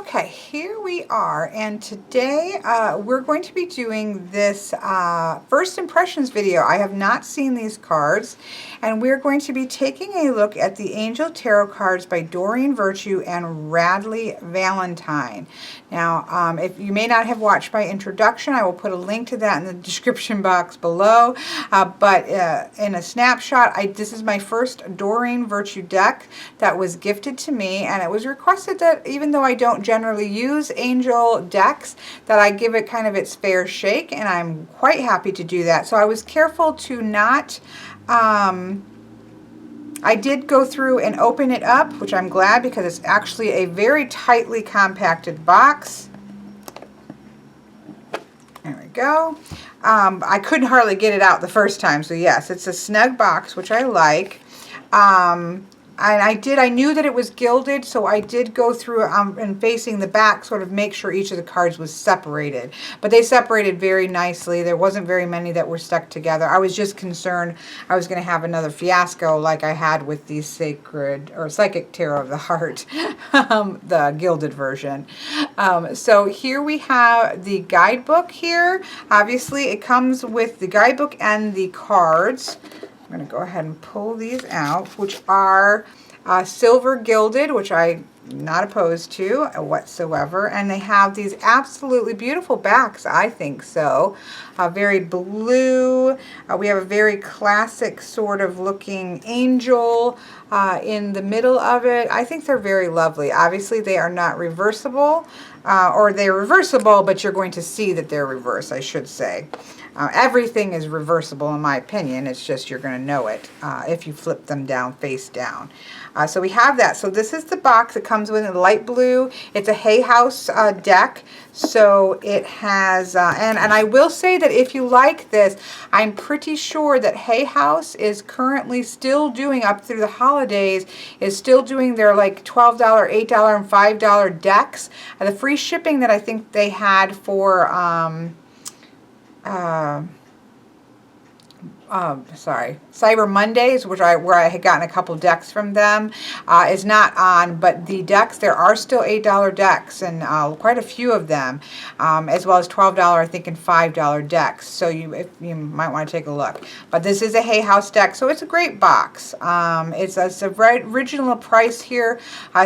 Okay, here we are, and today we're going to be doing this first impressions video. I have not seen these cards, and we're going to be taking a look at the Angel Tarot cards by Doreen Virtue and Radley Valentine. Now, if you may not have watched my introduction, I will put a link to that in the description box below, but in a snapshot, this is my first Doreen Virtue deck that was gifted to me, and it was requested that even though I don't generally use angel decks, that I give it kind of its fair shake, and I'm quite happy to do that. So I was careful to not, I did go through and open it up, which I'm glad because it's actually a very tightly compacted box. There we go. I couldn't hardly get it out the first time, so yes, it's a snug box, which I like. And I knew that it was gilded, so I did go through and facing the back, sort of make sure each of the cards was separated. But they separated very nicely. There wasn't very many that were stuck together. I was just concerned I was going to have another fiasco like I had with the Sacred or Psychic Tarot of the Heart, the gilded version. So here we have the guidebook here. Obviously, it comes with the guidebook and the cards. I'm going to go ahead and pull these out, which are silver gilded, which I'm not opposed to whatsoever. And they have these absolutely beautiful backs, I think so. Very blue. We have a very classic sort of looking angel in the middle of it. I think they're very lovely. Obviously, they are not reversible, or they're reversible, but you're going to see that they're reversed, I should say. Everything is reversible in my opinion. It's just you're going to know it if you flip them down face down. So we have that. So this is the box. It comes with a light blue. It's a Hay House deck. So it has, and I will say that if you like this, I'm pretty sure that Hay House is currently still doing, up through the holidays, is still doing their like $12, $8, and $5 decks. The free shipping that I think they had for Cyber Mondays, where I had gotten a couple decks from them, is not on, but the decks, there are still $8 decks, and quite a few of them, as well as $12, I think, and $5 decks. So you might want to take a look. But this is a Hay House deck, so it's a great box. It's the original price here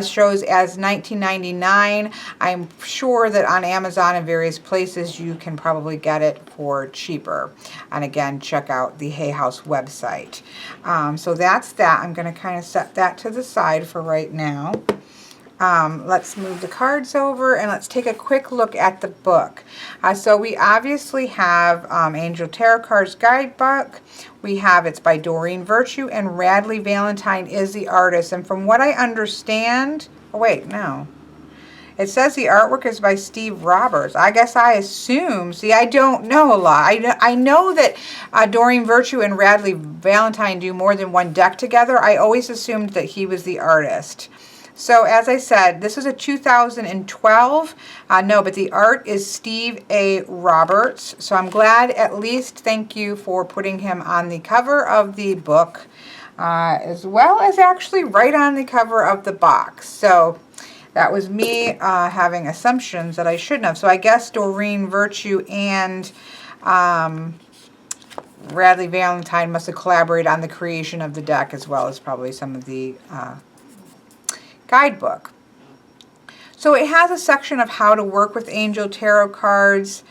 shows as $19.99. I'm sure that on Amazon and various places you can probably get it for cheaper. And again, check out the Hay House website. So that's that. I'm going to kind of set that to the side for right now. Let's move the cards over and let's take a quick look at the book. So we obviously have Angel Tarot Cards Guidebook. We have, it's by Doreen Virtue, and Radley Valentine is the artist. And from what I understand, oh wait, no. It says the artwork is by Steve Roberts. I guess I assume, see, I don't know a lot. I know that Doreen Virtue and Radley Valentine do more than one deck together. I always assumed that he was the artist. So as I said, this is a 2012. No, but the art is Steve A. Roberts. So I'm glad, at least, thank you for putting him on the cover of the book, as well as actually right on the cover of the box. So that was me having assumptions that I shouldn't have. So I guess Doreen Virtue and Radley Valentine must have collaborated on the creation of the deck, as well as probably some of the guidebook. So it has a section of how to work with Angel Tarot cards,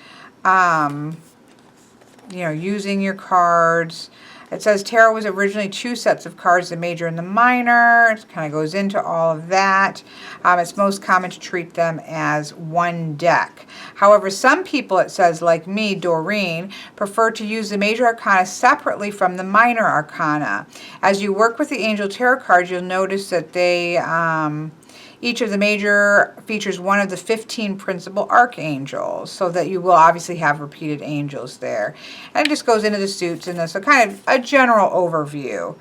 using your cards. It says tarot was originally 2 sets of cards, the major and the minor. It kind of goes into all of that. It's most common to treat them as one deck. However, some people, it says, like me, Doreen, prefer to use the major arcana separately from the minor arcana. As you work with the Angel Tarot cards, you'll notice that they each of the major features one of the 15 principal archangels, so that you will obviously have repeated angels there. And it just goes into the suits and this, so kind of a general overview.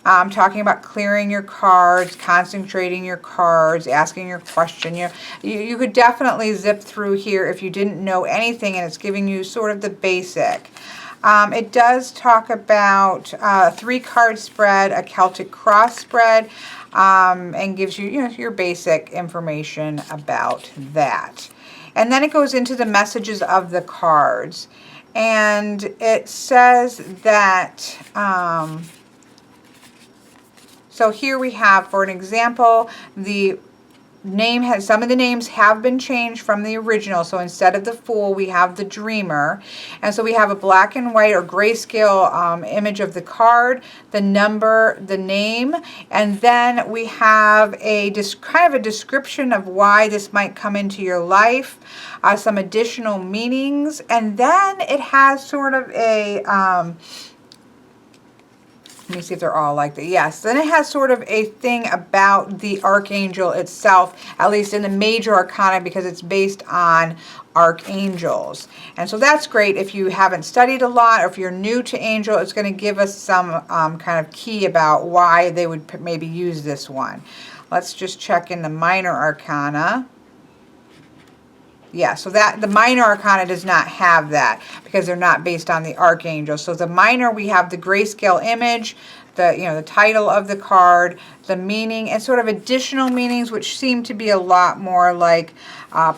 Talking about clearing your cards, concentrating your cards, asking your question. You could definitely zip through here if you didn't know anything, and it's giving you sort of the basic. It does talk about a 3-card spread, a Celtic cross spread, and gives you, your basic information about that. And then it goes into the messages of the cards. And it says that, so here we have, for an example, the some of the names have been changed from the original. So instead of the Fool, we have the Dreamer. And so we have a black and white or grayscale image of the card, the number, the name, and then we have a kind of a description of why this might come into your life, some additional meanings, and then it has sort of a let me see if they're all like that. Yes, then it has sort of a thing about the archangel itself, at least in the major arcana, because it's based on archangels. And so that's great if you haven't studied a lot, or if you're new to angel, it's going to give us some kind of key about why they would maybe use this one. Let's just check in the minor arcana. Yeah, so that the minor arcana does not have that because they're not based on the archangel. So the minor, we have the grayscale image, the title of the card, the meaning, and sort of additional meanings, which seem to be a lot more like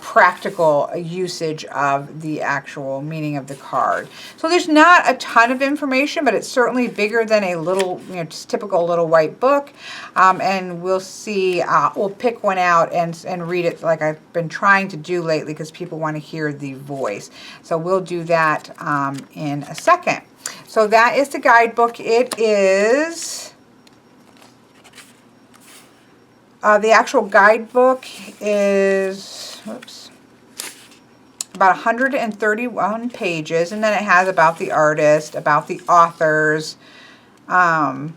practical usage of the actual meaning of the card. So there's not a ton of information, but it's certainly bigger than a little, just typical little white book. And we'll see, we'll pick one out and read it like I've been trying to do lately because people want to hear the voice. So we'll do that in a second. So that is the guidebook. It is, the actual guidebook is, about 131 pages, and then it has about the artist, about the authors, and,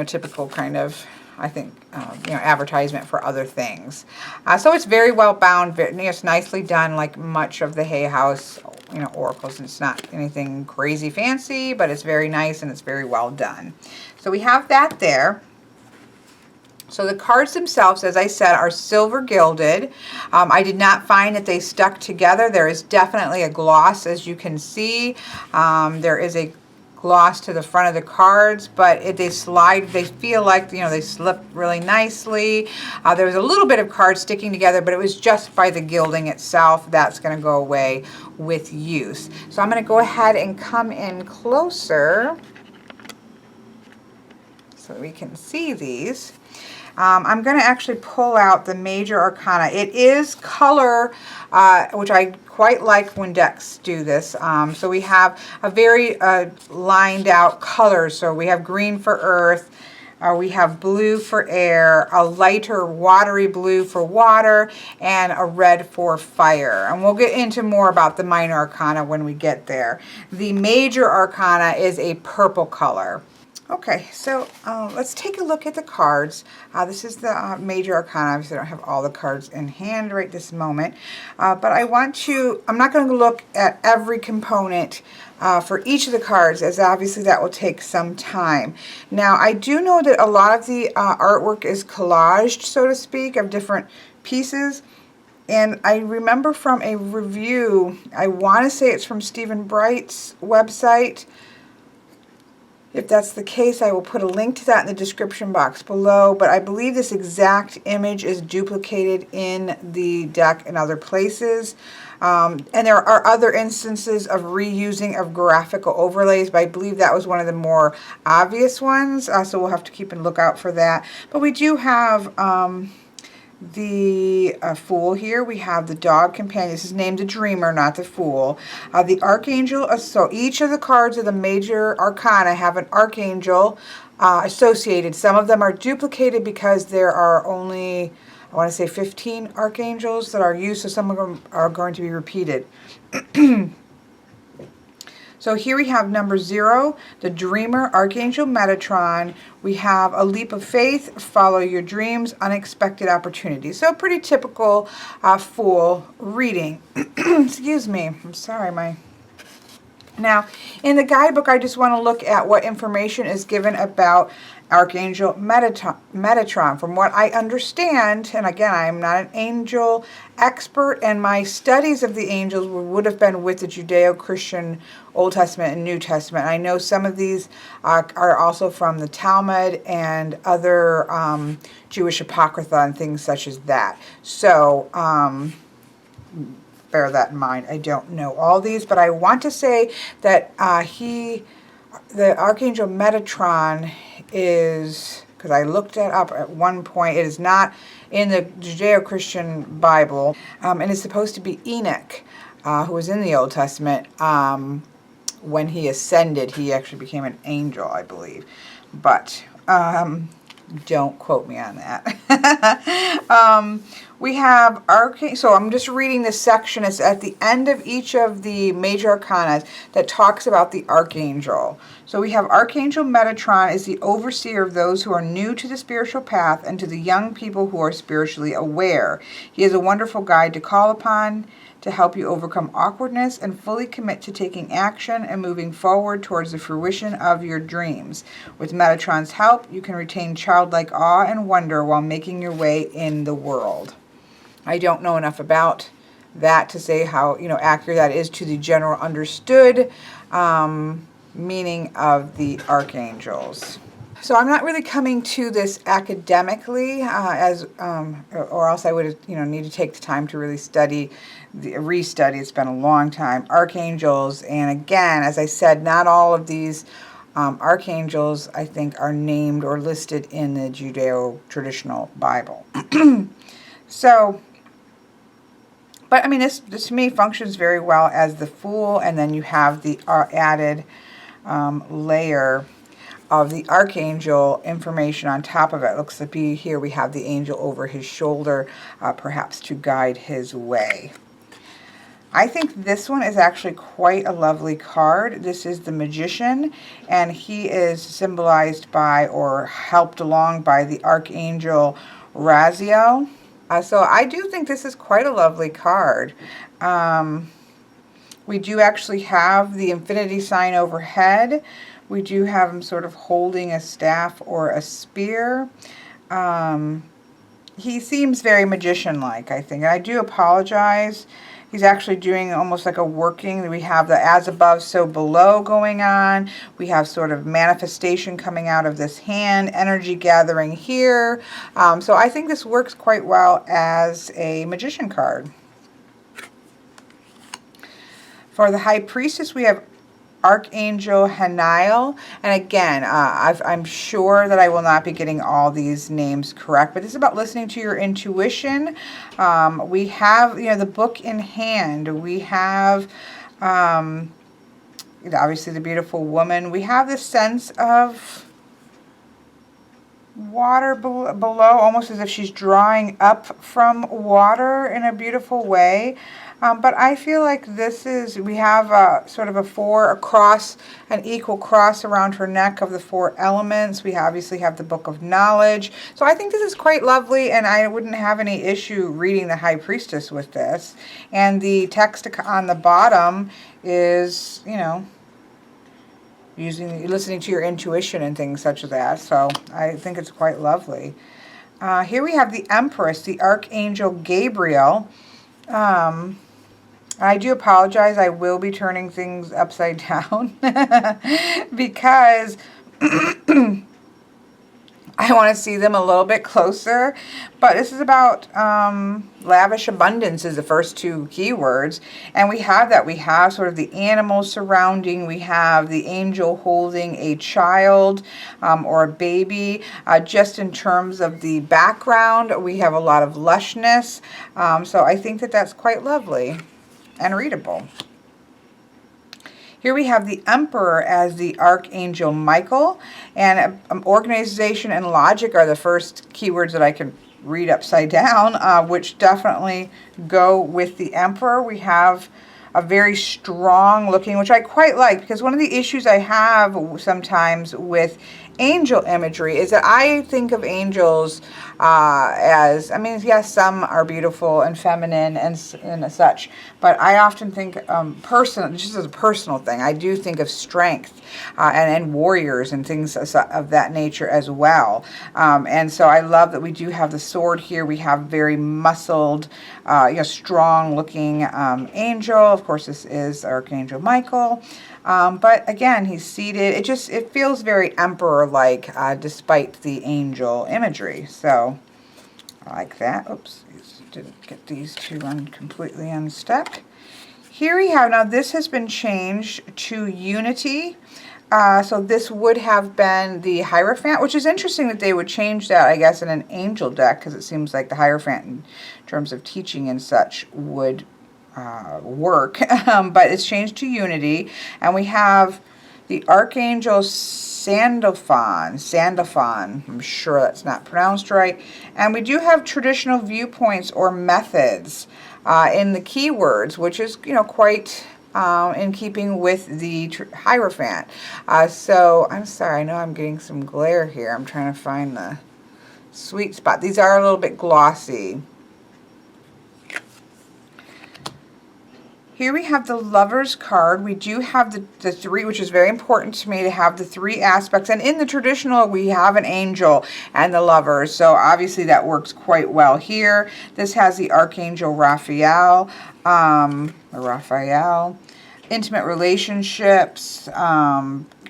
typical kind of, I think, advertisement for other things. So it's very well bound. It's nicely done, like much of the Hay House, oracles. It's not anything crazy fancy, but it's very nice and it's very well done. So we have that there. So the cards themselves, as I said, are silver gilded. I did not find that they stuck together. There is definitely a gloss, as you can see. There is a gloss to the front of the cards, but they slide, they feel like, they slip really nicely. There was a little bit of cards sticking together, but it was just by the gilding itself. That's going to go away with use. So I'm going to go ahead and come in closer so that we can see these. I'm going to actually pull out the major arcana. It is color, which I quite like when decks do this. So we have a very lined out colors. So we have green for earth, we have blue for air, a lighter watery blue for water, and a red for fire. And we'll get into more about the minor arcana when we get there. The major arcana is a purple color. Okay, so let's take a look at the cards. This is the major arcana. Obviously, I don't have all the cards in hand right this moment, but I'm not going to look at every component for each of the cards, as obviously that will take some time. Now, I do know that a lot of the artwork is collaged, so to speak, of different pieces. And I remember from a review, I want to say it's from Stephen Bright's website. If that's the case, I will put a link to that in the description box below, but I believe this exact image is duplicated in the deck in other places. And there are other instances of reusing of graphical overlays, but I believe that was one of the more obvious ones, so we'll have to keep a lookout for that. But we do have the Fool here. We have the dog companion. This is named the Dreamer, not the Fool. The Archangel, so each of the cards of the major arcana have an Archangel associated. Some of them are duplicated because there are only, I want to say 15 Archangels that are used, so some of them are going to be repeated. So here we have number 0, the Dreamer, Archangel Metatron. We have a Leap of Faith, Follow Your Dreams, Unexpected Opportunities. So pretty typical Fool reading. Excuse me. I'm sorry, my Now, in the guidebook, I just want to look at what information is given about Archangel Metatron. From what I understand, and again, I'm not an angel expert, and my studies of the angels would have been with the Judeo-Christian Old Testament and New Testament. I know some of these are also from the Talmud and other Jewish Apocrypha and things such as that. So, bear that in mind. I don't know all these, but I want to say that the Archangel Metatron is, because I looked it up at one point, it is not in the Judeo-Christian Bible, and it's supposed to be Enoch, who was in the Old Testament. When he ascended, he actually became an angel, I believe. But don't quote me on that. We have so I'm just reading this section. It's at the end of each of the major arcana that talks about the archangel. So we have Archangel Metatron is the overseer of those who are new to the spiritual path and to the young people who are spiritually aware. He is a wonderful guide to call upon to help you overcome awkwardness and fully commit to taking action and moving forward towards the fruition of your dreams. With Metatron's help, you can retain childlike awe and wonder while making your way in the world. I don't know enough about that to say how accurate that is to the general understood meaning of the archangels. So I'm not really coming to this academically, or else I would need to take the time to really restudy. It's been a long time. Archangels, and again, as I said, not all of these archangels, I think, are named or listed in the Judeo-traditional Bible. So, but I mean, this to me functions very well as the Fool, and then you have the added layer of the archangel information on top of it. Looks to be here we have the angel over his shoulder, perhaps to guide his way. I think this one is actually quite a lovely card. This is the Magician, and he is symbolized by or helped along by the Archangel Raziel. So I do think this is quite a lovely card. We do actually have the infinity sign overhead. We do have him sort of holding a staff or a spear. He seems very magician-like, I think. And I do apologize. He's actually doing almost like a working. We have the as above, so below going on. We have sort of manifestation coming out of this hand, energy gathering here. So I think this works quite well as a magician card. For the High Priestess, we have Archangel Haniel, and again, I'm sure that I will not be getting all these names correct, but this is about listening to your intuition. We have, the book in hand. We have, obviously, the beautiful woman. We have this sense of water below, almost as if she's drawing up from water in a beautiful way. But I feel like we have sort of an equal cross around her neck of the 4 elements. We obviously have the Book of Knowledge. So I think this is quite lovely, and I wouldn't have any issue reading the High Priestess with this. And the text on the bottom is, listening to your intuition and things such as that. So I think it's quite lovely. Here we have the Empress, the Archangel Gabriel. I do apologize. I will be turning things upside down because I want to see them a little bit closer. But this is about lavish abundance is the first 2 keywords. And we have that. We have sort of the animals surrounding. We have the angel holding a child or a baby. Just in terms of the background, we have a lot of lushness. So I think that that's quite lovely and readable. Here we have the Emperor as the Archangel Michael, and organization and logic are the first keywords that I can read upside down, which definitely go with the Emperor. We have a very strong looking, which I quite like, because one of the issues I have sometimes with angel imagery is that I think of angels as, I mean, yes, some are beautiful and feminine and such, but I often think, just as a personal thing, I do think of strength and warriors and things of that nature as well. And so I love that we do have the sword here. We have very muscled, strong looking angel. Of course, this is Archangel Michael. But again, he's seated. It feels very emperor-like, despite the angel imagery. So I like that. Oops, didn't get these two completely unstuck. Here we have, now this has been changed to Unity. So this would have been the Hierophant, which is interesting that they would change that, I guess, in an angel deck, because it seems like the Hierophant, in terms of teaching and such, would work. But it's changed to Unity. And we have the Archangel Sandalphon. I'm sure that's not pronounced right. And we do have traditional viewpoints or methods in the keywords, which is, quite in keeping with the Hierophant. So I'm sorry, I know I'm getting some glare here. I'm trying to find the sweet spot. These are a little bit glossy. Here we have the Lovers card. We do have the three, which is very important to me to have the three aspects. And in the traditional, we have an angel and the Lovers. So obviously that works quite well here. This has the Archangel Raphael. Intimate relationships,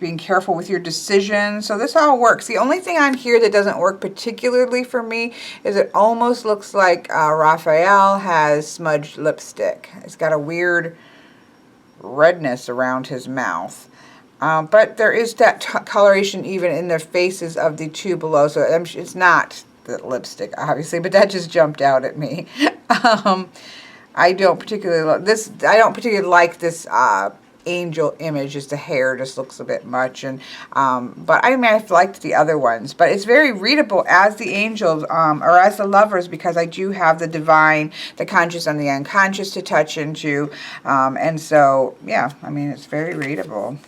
being careful with your decisions. So this all works. The only thing on here that doesn't work particularly for me is it almost looks like Raphael has smudged lipstick. It's got a weird redness around his mouth. But there is that coloration even in the faces of the two below. So it's not the lipstick, obviously, but that just jumped out at me. I don't particularly like this angel image. Just the hair just looks a bit much, and but I mean, I've liked the other ones, but it's very readable as the angels or as the Lovers, because I do have the divine, the conscious, and the unconscious to touch into, and so yeah, I mean, it's very readable.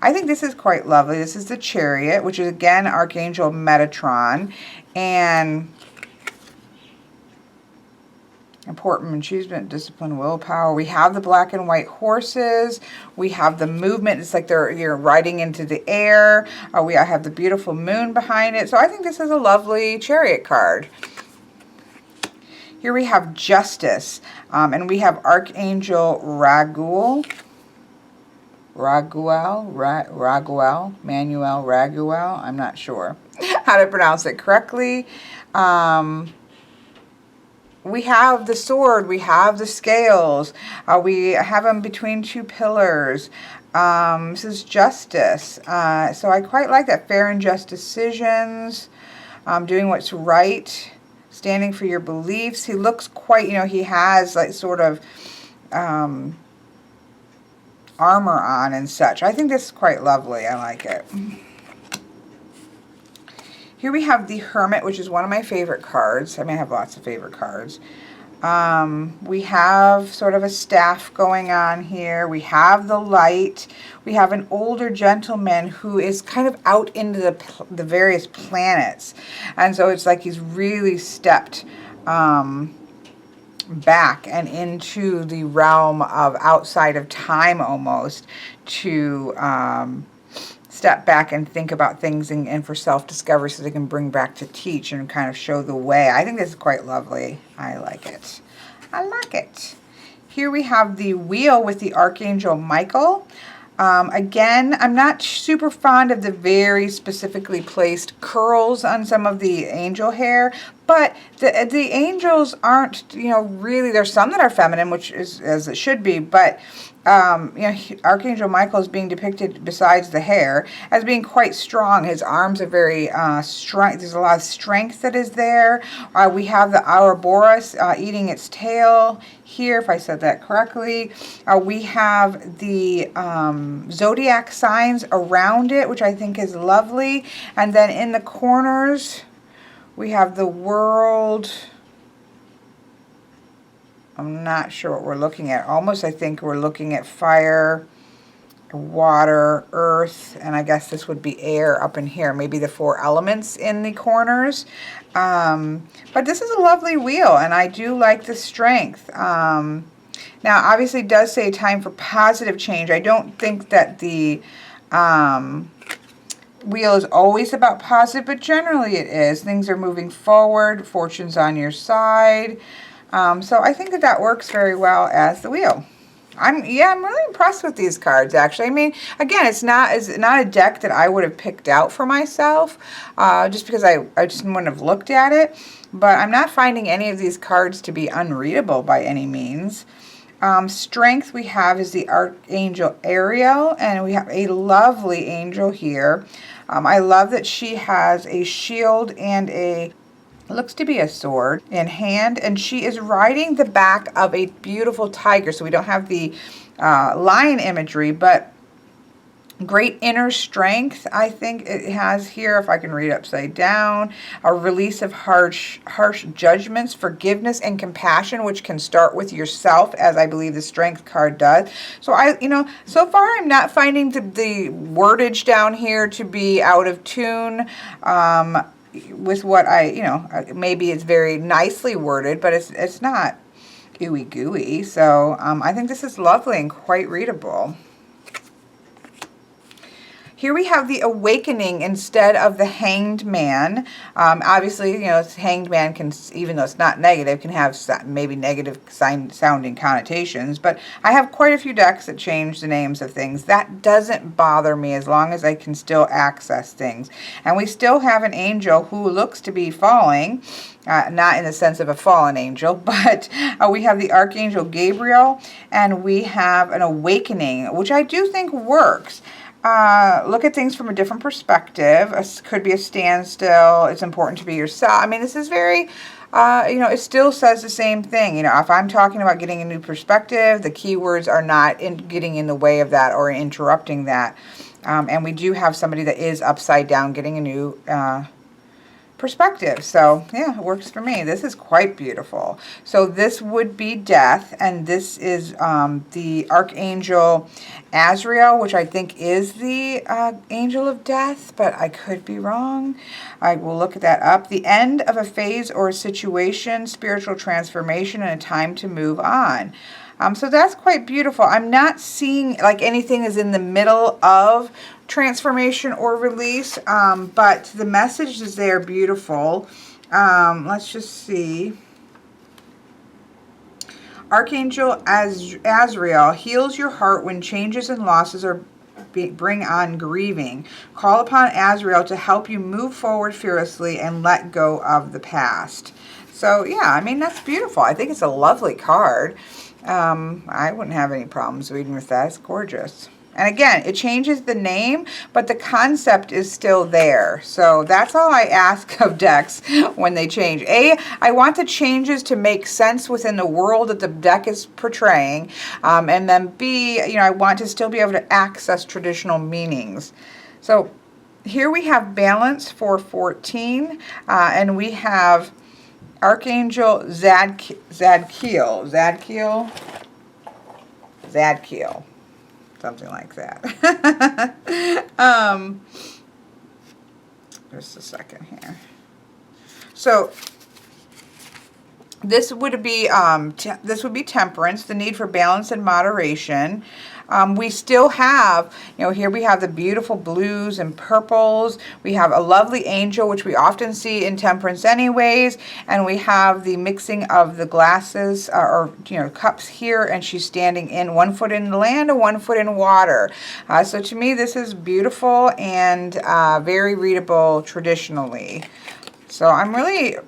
I think this is quite lovely. This is the Chariot, which is again Archangel Metatron, and important achievement, discipline, willpower. We have the black and white horses. We have the movement. It's like you're riding into the air. We have the beautiful moon behind it. So I think this is a lovely Chariot card. Here we have Justice, and we have Archangel Raguel. Raguel. I'm not sure how to pronounce it correctly. We have the sword, we have the scales, we have them between two pillars. This is Justice. So I quite like that. Fair and just decisions, doing what's right, standing for your beliefs. He looks quite, he has like sort of armor on and such. I think this is quite lovely. I like it. Here we have the Hermit, which is one of my favorite cards. I mean, I have lots of favorite cards. We have sort of a staff going on here. We have the light. We have an older gentleman who is kind of out into the various planets. And so it's like he's really stepped back and into the realm of outside of time almost to step back and think about things and for self-discovery, so they can bring back to teach and kind of show the way. I think this is quite lovely. I like it. I like it. Here we have the Wheel with the Archangel Michael. Again, I'm not super fond of the very specifically placed curls on some of the angel hair, but the angels aren't, really, there's some that are feminine, which is as it should be, but Archangel Michael is being depicted, besides the hair, as being quite strong. His arms are very strong. There's a lot of strength that is there. We have the Ouroboros eating its tail here, if I said that correctly. We have the zodiac signs around it, which I think is lovely. And then in the corners, we have the world. I'm not sure what we're looking at. Almost, I think we're looking at fire, water, earth, and I guess this would be air up in here. Maybe the 4 elements in the corners. But this is a lovely wheel, and I do like the strength. Now, obviously, it does say time for positive change. I don't think that the wheel is always about positive, but generally it is. Things are moving forward. Fortune's on your side. So I think that that works very well as the wheel. I'm really impressed with these cards, actually. I mean, again, it's not a deck that I would have picked out for myself, just because I just wouldn't have looked at it. But I'm not finding any of these cards to be unreadable by any means. Strength we have is the Archangel Ariel, and we have a lovely angel here. I love that she has a shield and looks to be a sword in hand, and she is riding the back of a beautiful tiger. So we don't have the lion imagery, but great inner strength, I think it has here, if I can read upside down. A release of harsh judgments, forgiveness, and compassion, which can start with yourself, as I believe the strength card does. So so far I'm not finding the wordage down here to be out of tune with what maybe it's very nicely worded, but it's not ooey gooey. So I think this is lovely and quite readable. Here we have the Awakening instead of the Hanged Man. Obviously, Hanged Man can, even though it's not negative, can have maybe negative sounding connotations. But I have quite a few decks that change the names of things. That doesn't bother me as long as I can still access things. And we still have an angel who looks to be falling. Not in the sense of a fallen angel, but we have the Archangel Gabriel, and we have an Awakening, which I do think works. Look at things from a different perspective. It could be a standstill. It's important to be yourself. I mean, this is very, it still says the same thing. If I'm talking about getting a new perspective, the keywords are not getting in the way of that or interrupting that. And we do have somebody that is upside down getting a new perspective. So yeah, it works for me. This is quite beautiful. So this would be death, and this is the Archangel Azrael, which I think is the angel of death, but I could be wrong. I will look that up. The end of a phase or a situation, spiritual transformation, and a time to move on. So that's quite beautiful. I'm not seeing like anything is in the middle of transformation or release, but the message is there, beautiful. Let's just see. Archangel Azrael heals your heart when changes and losses bring on grieving. Call upon Azrael to help you move forward fearlessly and let go of the past. So yeah, I mean, that's beautiful. I think it's a lovely card. I wouldn't have any problems reading with that. It's gorgeous. And again, it changes the name, but the concept is still there. So that's all I ask of decks when they change. A, I want the changes to make sense within the world that the deck is portraying. And then B, I want to still be able to access traditional meanings. So here we have balance for 14, and we have Archangel Zadkiel, something like that. Just a second here. So this would be temperance, the need for balance and moderation. We still have, here we have the beautiful blues and purples. We have a lovely angel, which we often see in temperance anyways. And we have the mixing of the glasses or cups here, and she's standing in 1 foot in the land and 1 foot in water. So to me, this is beautiful and very readable traditionally. So I'm really...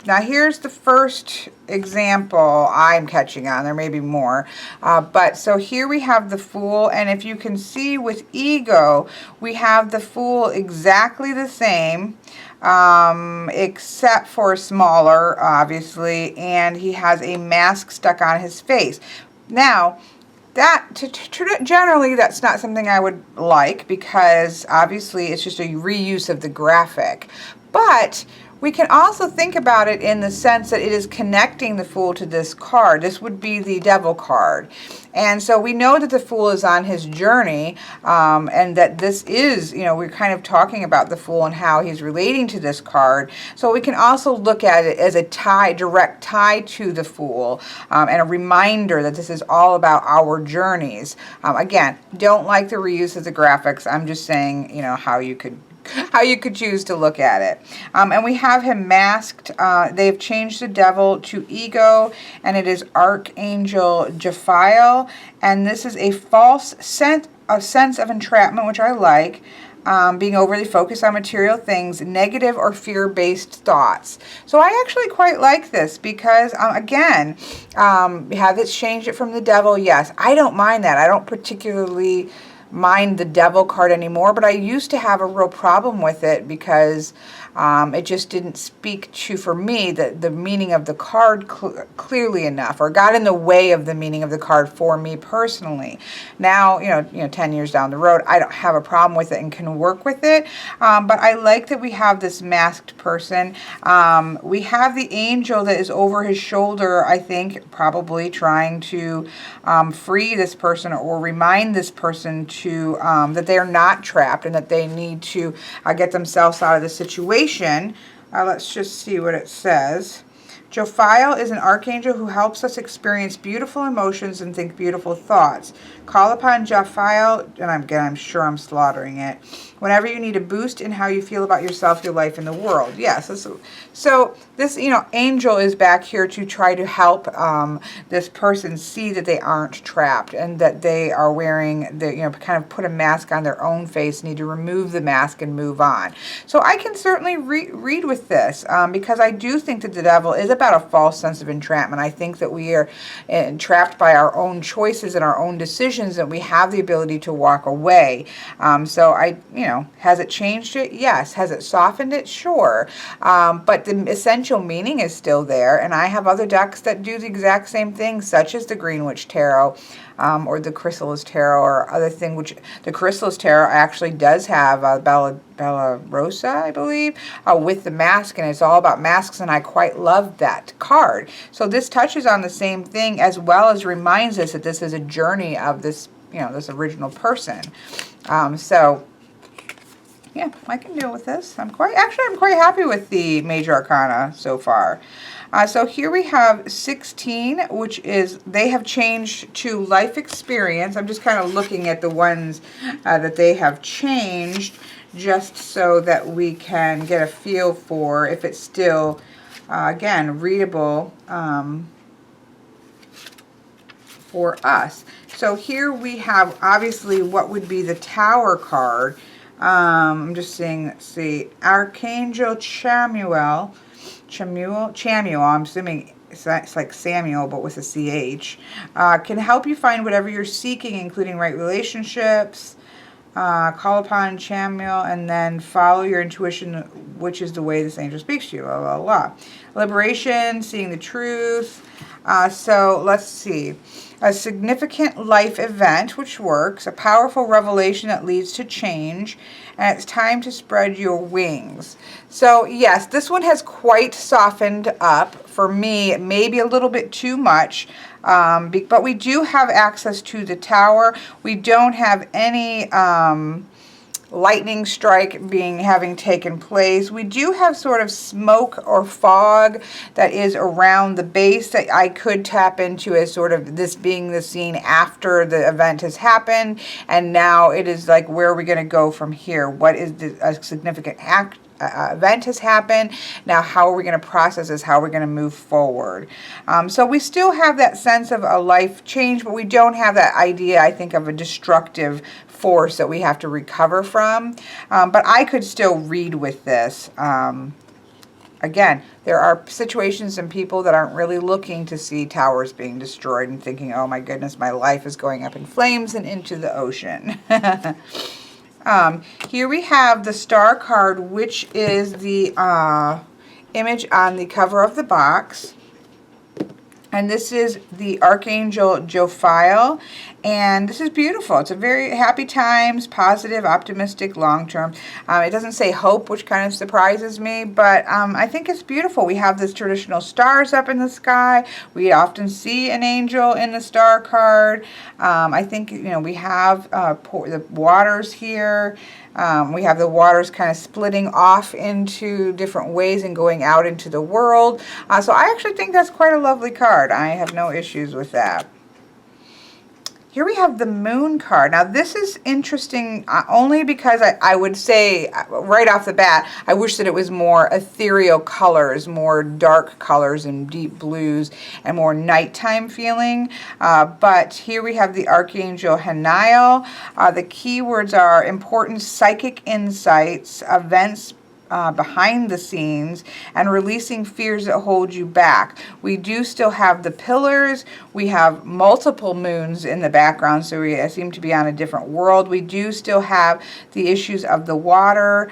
Now here's the first example I'm catching on. There may be more. But so here we have the Fool. And if you can see with Ego, we have the Fool exactly the same, except for smaller, obviously. And he has a mask stuck on his face. Now, generally, that's not something I would like, because obviously it's just a reuse of the graphic. But We can also think about it in the sense that it is connecting the Fool to this card. This would be the Devil card. And so we know that the Fool is on his journey, and that this is, you know, we're kind of talking about the Fool and how he's relating to this card. So we can also look at it as a direct tie to the Fool, and a reminder that this is all about our journeys. Again, don't like the reuse of the graphics. I'm just saying, you know, how you could choose to look at it. And we have him masked. They've changed the devil to Ego, and it is Archangel Jophiel. And this is a false sense of entrapment, which I like. Being overly focused on material things, negative or fear-based thoughts. So I actually quite like this because, again, have it changed it from the devil? Yes, I don't mind that. I don't particularly mind the devil card anymore, but I used to have a real problem with it because it just didn't speak to, for me, the meaning of the card clearly enough, or got in the way of the meaning of the card for me personally. Now, you know, 10 years down the road, I don't have a problem with it and can work with it. But I like that we have this masked person. We have the angel that is over his shoulder, I think, probably trying to free this person or remind this person to that they're not trapped and that they need to get themselves out of the situation. Let's just see what it says. Jophiel is an archangel who helps us experience beautiful emotions and think beautiful thoughts. Call upon Jophiel, and I'm sure I'm slaughtering it, whenever you need a boost in how you feel about yourself, your life, and the world. Yes, so this, you know, angel is back here to try to help this person see that they aren't trapped and that they are wearing the, you know, kind of put a mask on their own face, need to remove the mask and move on. So I can certainly read with this because I do think that the devil is about a false sense of entrapment. I think that we are entrapped by our own choices and our own decisions, that we have the ability to walk away. So you know, has it changed it? Yes. Has it softened it? Sure. But the essential meaning is still there, and I have other decks that do the exact same thing, such as the Greenwich Tarot, or the Chrysalis Tarot, or other thing, which the Chrysalis Tarot actually does have Bella Rosa, I believe, with the mask, and it's all about masks, and I quite love that card. So this touches on the same thing, as well as reminds us that this is a journey of this, you know, this original person. So yeah, I can deal with this. I'm quite happy with the Major Arcana so far. So here we have 16, which is, they have changed to life experience. I'm just kind of looking at the ones that they have changed, just so that we can get a feel for if it's still, again, readable for us. So here we have, obviously, what would be the Tower card. I'm just seeing, let's see, Archangel Chamuel, I'm assuming it's like Samuel, but with a CH, can help you find whatever you're seeking, including right relationships. Call upon Chamuel, and then follow your intuition, which is the way this angel speaks to you. Blah, blah, blah. Liberation, seeing the truth. So let's see. A significant life event, which works. A powerful revelation that leads to change. And it's time to spread your wings. So yes, this one has quite softened up for me, maybe a little bit too much. But we do have access to the Tower. We don't have any lightning strike having taken place. We do have sort of smoke or fog that is around the base that I could tap into as sort of this being the scene after the event has happened, and now it is like, where are we going to go from here? What is a significant event has happened. Now, how are we going to process this? How are we going to move forward? So we still have that sense of a life change, but we don't have that idea, I think, of a destructive force that we have to recover from. But I could still read with this. Again, there are situations and people that aren't really looking to see towers being destroyed and thinking, oh my goodness, my life is going up in flames and into the ocean. Here we have the Star card, which is the image on the cover of the box. And this is the Archangel Jophiel, and this is beautiful. It's a very happy times, positive, optimistic, long-term. It doesn't say hope, which kind of surprises me, but I think it's beautiful. We have this traditional stars up in the sky. We often see an angel in the star card. I think, you know, we have the waters here. We have the waters kind of splitting off into different ways and going out into the world. So I actually think that's quite a lovely card. I have no issues with that. Here we have the Moon card. Now this is interesting only because I would say right off the bat, I wish that it was more ethereal colors, more dark colors and deep blues and more nighttime feeling. But here we have the Archangel Haniel. The keywords are important psychic insights, events behind the scenes, and releasing fears that hold you back. We do still have the pillars. We have multiple moons in the background, so we seem to be on a different world. We do still have the issues of the water.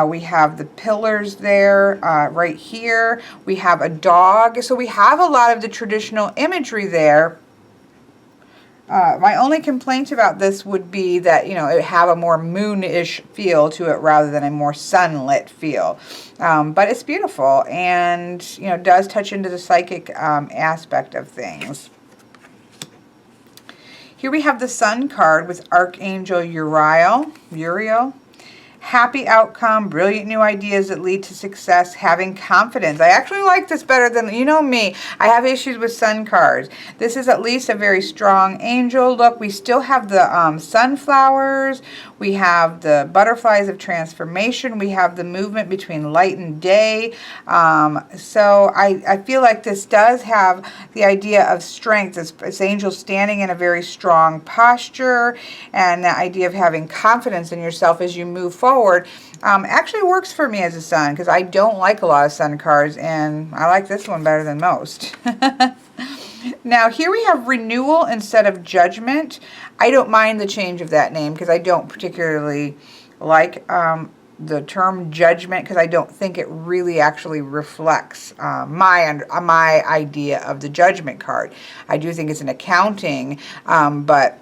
We have the pillars there right here. We have a dog. So we have a lot of the traditional imagery there. My only complaint about this would be that, you know, it have a more moonish feel to it rather than a more sunlit feel. But it's beautiful and, you know, does touch into the psychic aspect of things. Here we have the Sun card with Archangel Uriel. Happy outcome, brilliant new ideas that lead to success, having confidence. I actually like this better than, you know me, I have issues with Sun cards. This is at least a very strong angel. Look, we still have the sunflowers. We have the butterflies of transformation. We have the movement between light and day. So I feel like this does have the idea of strength. It's angel standing in a very strong posture, and the idea of having confidence in yourself as you move forward. Actually works for me as a Sun, because I don't like a lot of Sun cards, and I like this one better than most. Now here we have renewal instead of judgment. I don't mind the change of that name because I don't particularly like the term judgment, because I don't think it really actually reflects my idea of the judgment card. I do think it's an accounting, but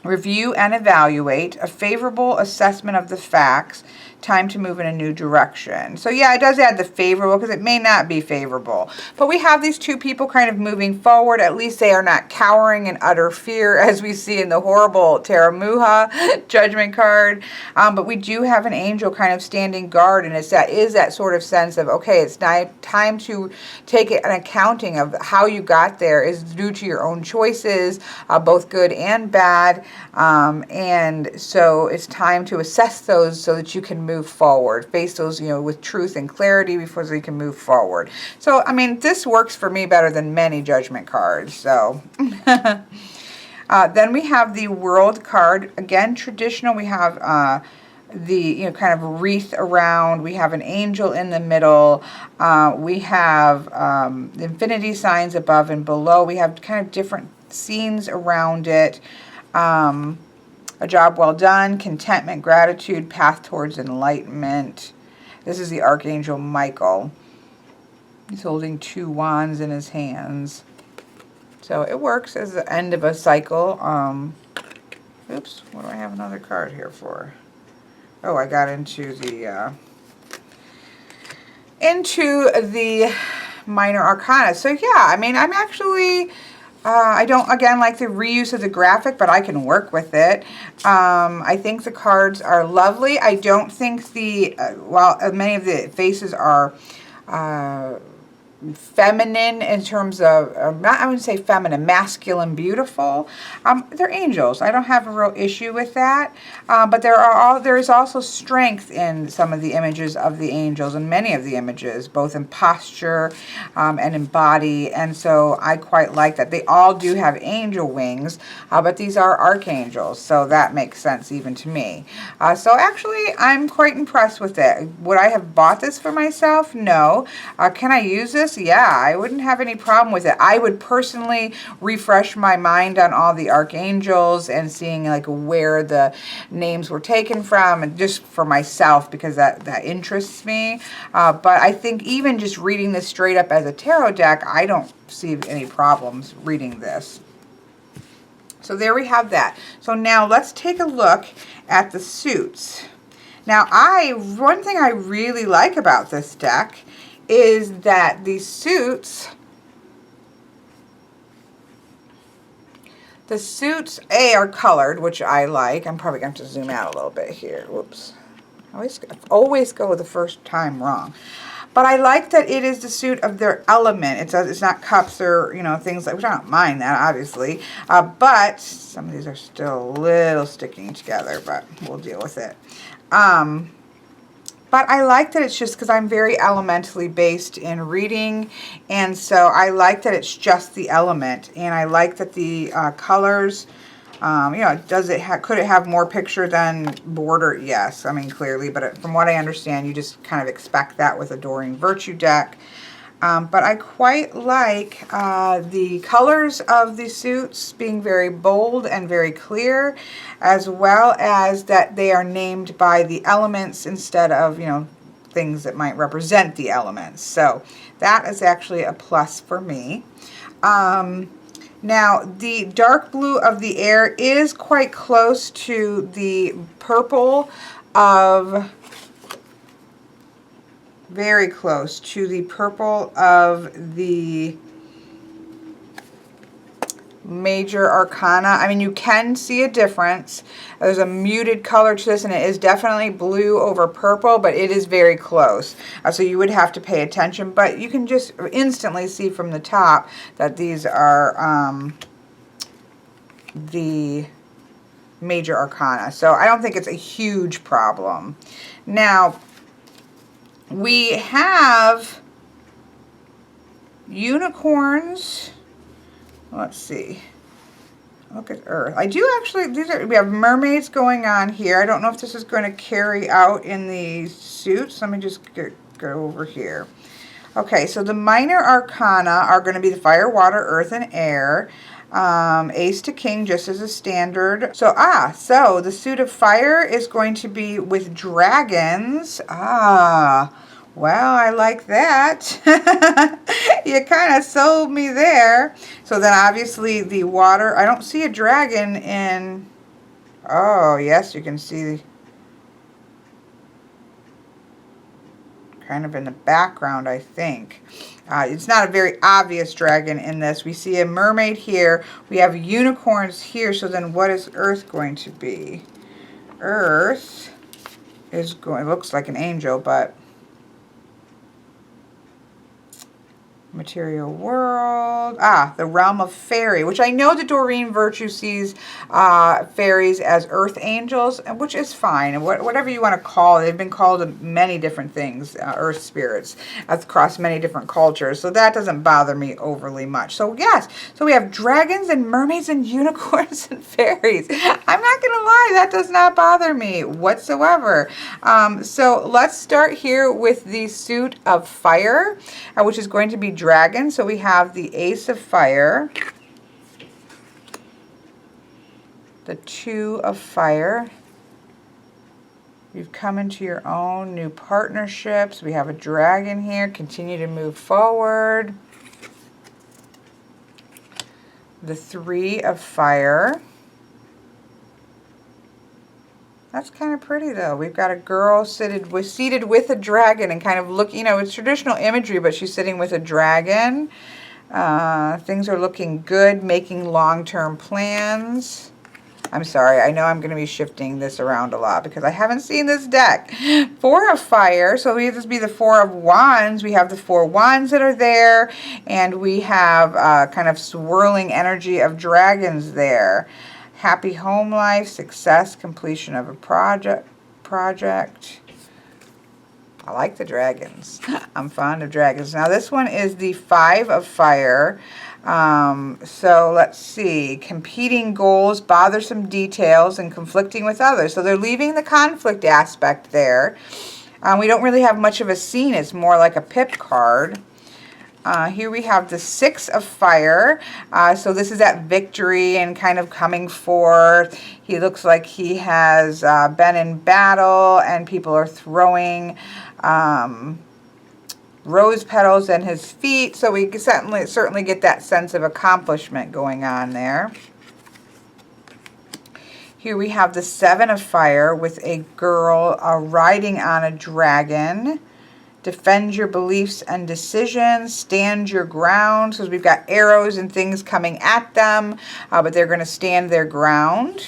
review and evaluate, a favorable assessment of the facts, time to move in a new direction. So yeah, it does add the favorable because it may not be favorable. But we have these two people kind of moving forward. At least they are not cowering in utter fear as we see in the horrible Taramuha judgment card. But we do have an angel kind of standing guard, and is that sort of sense of, okay, it's time to take an accounting of how you got there is due to your own choices, both good and bad. And so it's time to assess those so that you can move forward, face those, you know, with truth and clarity before you can move forward. So, I mean, this works for me better than many judgment cards. So, then we have the World card. Again, traditional. We have the, you know, kind of wreath around. We have an angel in the middle. We have the infinity signs above and below. We have kind of different scenes around it. A job well done, contentment, gratitude, path towards enlightenment. This is the Archangel Michael. He's holding 2 wands in his hands. So it works as the end of a cycle. Oops, what do I have another card here for? Oh, I got into the minor arcana. So yeah, I mean, I'm actually... I don't, again, like the reuse of the graphic, but I can work with it. I think the cards are lovely. I don't think while many of the faces are feminine in terms of, not, I wouldn't say feminine, masculine, beautiful. They're angels. I don't have a real issue with that. But there is also strength in some of the images of the angels, and many of the images, both in posture and in body. And so I quite like that. They all do have angel wings, but these are archangels, so that makes sense even to me. So actually, I'm quite impressed with it. Would I have bought this for myself? No. Can I use this? this, yeah, I wouldn't have any problem with it. I would personally refresh my mind on all the archangels and seeing like where the names were taken from, and just for myself, because that interests me. But I think even just reading this straight up as a tarot deck, I don't see any problems reading this. So there we have that. So now let's take a look at the suits. Now one thing I really like about this deck is that the suits are colored, which I like. I'm probably going to have to zoom out a little bit here. Whoops. I always go the first time wrong. But I like that it is the suit of their element. It's not cups or, you know, things like, which I don't mind that, obviously. But some of these are still a little sticking together, but we'll deal with it. But I like that it's just because I'm very elementally based in reading, and so I like that it's just the element, and I like that the colors, you know, could it have more picture than border? Yes, I mean, clearly, but from what I understand, you just kind of expect that with a Doreen Virtue deck. But I quite like the colors of the suits being very bold and very clear, as well as that they are named by the elements instead of, you know, things that might represent the elements. So that is actually a plus for me. Now, the dark blue of the air is quite close to the purple of... very close to the purple of the major arcana. I mean, you can see a difference. There's a muted color to this, and it is definitely blue over purple, but it is very close. So you would have to pay attention, but you can just instantly see from the top that these are the major arcana. So I don't think it's a huge problem. Now, we have unicorns. Let's see. Look at Earth. I do actually, we have mermaids going on here. I don't know if this is going to carry out in the suits. Let me just go over here. Okay, so the minor arcana are going to be the fire, water, earth, and air. Ace to king, just as a standard. So the suit of fire is going to be with dragons. Well, I like that. You kind of sold me there. So then obviously the water, I don't see a dragon in, oh yes, you can see kind of in the background, I think. It's not a very obvious dragon in this. We see a mermaid here. We have unicorns here. So then what is Earth going to be? Earth is going, looks like an angel, but material world. The realm of fairy, which I know that Doreen Virtue sees fairies as earth angels, which is fine. And whatever you want to call it, they've been called many different things, earth spirits, across many different cultures. So that doesn't bother me overly much. So yes, so we have dragons and mermaids and unicorns and fairies. I'm not going to lie, that does not bother me whatsoever. So let's start here with the suit of fire, which is going to be dragon. So we have the Ace of Fire, the Two of Fire. You've come into your own new partnerships. We have a dragon here. Continue to move forward. The Three of Fire. That's kind of pretty, though. We've got a girl seated with a dragon and kind of looking, you know, it's traditional imagery, but she's sitting with a dragon. Things are looking good, making long-term plans. I'm sorry, I know I'm going to be shifting this around a lot because I haven't seen this deck. Four of Fire, so we this be the Four of Wands. We have the Four Wands that are there, and we have kind of swirling energy of dragons there. Happy home life, success, completion of a project. I like the dragons. I'm fond of dragons. Now this one is the Five of Fire. So let's see. Competing goals, bothersome details, and conflicting with others. So they're leaving the conflict aspect there. We don't really have much of a scene. It's more like a pip card. Here we have the 6 of Fire. So this is that victory and kind of coming forth. He looks like he has been in battle and people are throwing rose petals in his feet. So we certainly get that sense of accomplishment going on there. Here we have the 7 of Fire with a girl riding on a dragon. Defend your beliefs and decisions. Stand your ground. So we've got arrows and things coming at them, but they're going to stand their ground.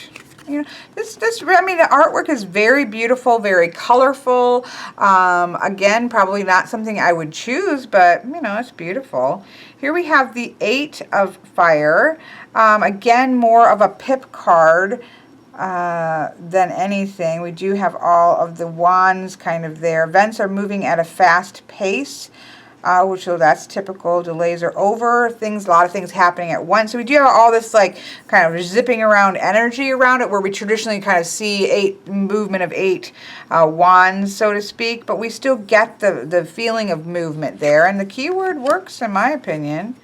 You know, I mean, the artwork is very beautiful, very colorful. Again, probably not something I would choose, but, you know, it's beautiful. Here we have the 8 of Fire. Again, more of a pip card than anything. We do have all of the wands kind of there. Events are moving at a fast pace, so that's typical. Delays are over. A lot of things happening at once. So we do have all this like kind of zipping around energy around it, where we traditionally kind of see movement of 8 wands, so to speak, but we still get the feeling of movement there, and the keyword works in my opinion.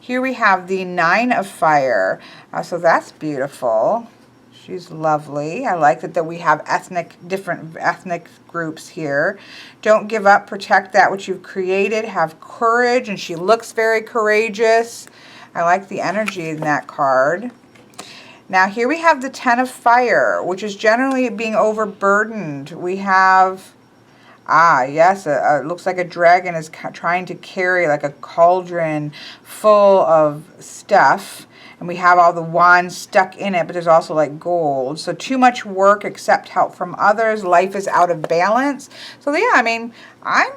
Here we have the 9 of Fire. So that's beautiful. She's lovely. I like that we have different ethnic groups here. Don't give up. Protect that which you've created. Have courage. And she looks very courageous. I like the energy in that card. Now here we have the 10 of Fire, which is generally being overburdened. We have, yes, it looks like a dragon is trying to carry like a cauldron full of stuff. And we have all the wands stuck in it, but there's also like gold. So too much work, accept help from others. Life is out of balance. So yeah, I mean, I'm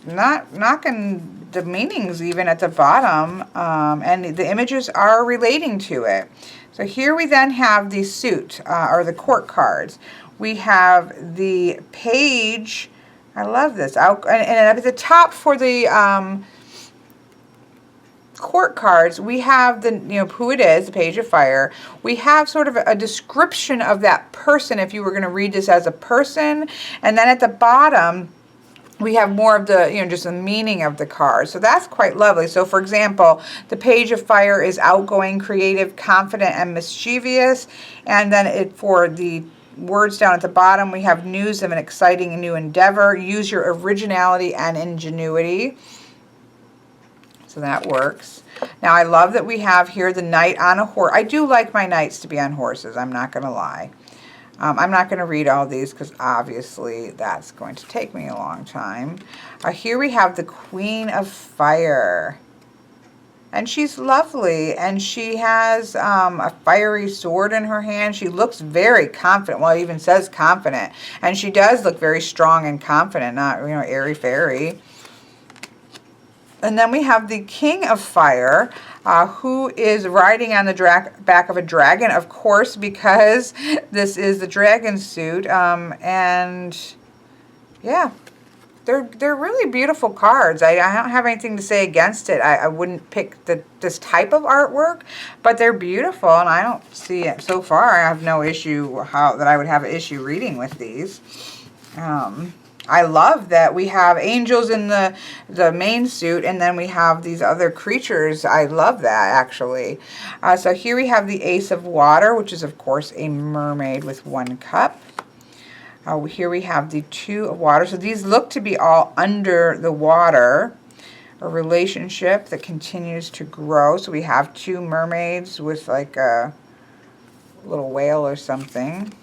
not knocking the meanings even at the bottom. And the images are relating to it. So here we then have the suit, or the court cards. We have the page. I love this. And at the top for the court cards, we have who it is, the Page of Fire. We have sort of a description of that person if you were going to read this as a person, and then at the bottom we have more of the just the meaning of the card. So that's quite lovely. So for example, the Page of Fire is outgoing, creative, confident, and mischievous, and then for the words down at the bottom we have news of an exciting new endeavor. Use your originality and ingenuity. So that works. Now I love that we have here the knight on a horse. I do like my knights to be on horses, I'm not going to lie. I'm not going to read all these because obviously that's going to take me a long time. Here we have the Queen of Fire. And she's lovely, and she has a fiery sword in her hand. She looks very confident. Well, it even says confident. And she does look very strong and confident, not airy-fairy. And then we have the King of Fire, who is riding on the back of a dragon, of course, because this is the dragon suit. And yeah, they're really beautiful cards. I don't have anything to say against it. I wouldn't pick this type of artwork, but they're beautiful, and I don't see it so far. I have no issue that I would have an issue reading with these. I love that we have angels in the main suit, and then we have these other creatures. I love that, actually. So here we have the Ace of Water, which is, of course, a mermaid with 1 cup. Here we have the 2 of Water. So these look to be all under the water. A relationship that continues to grow. So we have 2 mermaids with like a little whale or something.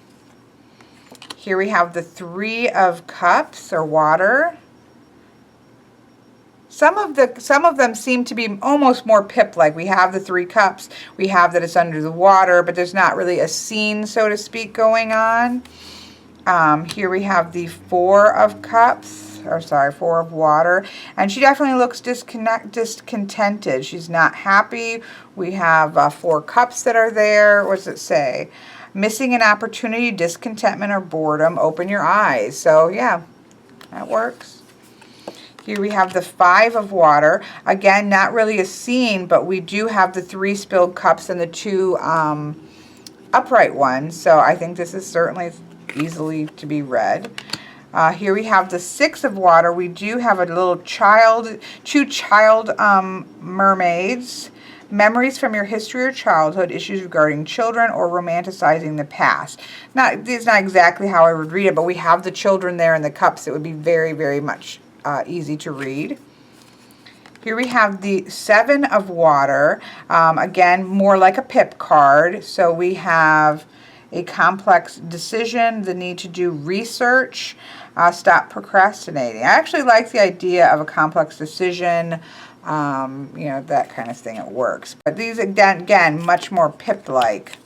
Here we have the 3 of Cups, or water. Some of them seem to be almost more pip-like. We have the 3 cups. We have that it's under the water, but there's not really a scene, so to speak, going on. Here we have the 4 of Cups, or sorry, 4 of Water. And she definitely looks discontented. She's not happy. We have 4 cups that are there. What does it say? Missing an opportunity, discontentment, or boredom. Open your eyes. So yeah, that works. Here we have the 5 of Water. Again, not really a scene, but we do have the 3 spilled cups and the 2 upright ones. So I think this is certainly easily to be read. Here we have the Six of Water. We do have a little child, two child mermaids. Memories from your history or childhood, issues regarding children, or romanticizing the past. It's not exactly how I would read it, but we have the children there in the cups. It would be very, very much easy to read. Here we have the Seven of Water. Again, more like a pip card. So we have a complex decision, the need to do research, stop procrastinating. I actually like the idea of a complex decision, you know, that kind of thing. It works. But these, again, much more pip-like.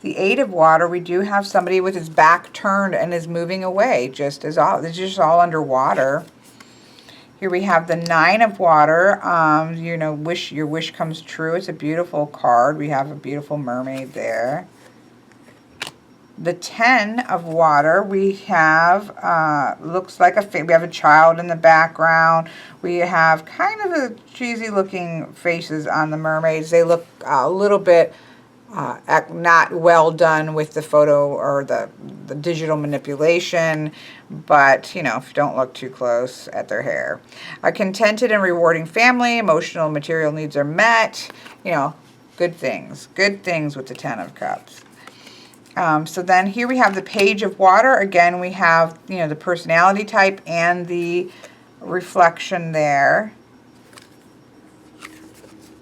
The Eight of Water, we do have somebody with his back turned and is moving away, it's just all underwater. Here we have the Nine of Water. You know, your wish comes true. It's a beautiful card. We have a beautiful mermaid there. The Ten of Water, we have, looks like we have a child in the background. We have kind of a cheesy looking faces on the mermaids. They look a little bit not well done with the photo or the digital manipulation, but, you know, if you don't look too close at their hair. A contented and rewarding family, emotional and material needs are met, you know, good things with the Ten of Cups. So then here we have the Page of Water. Again, we have, you know, the personality type and the reflection there.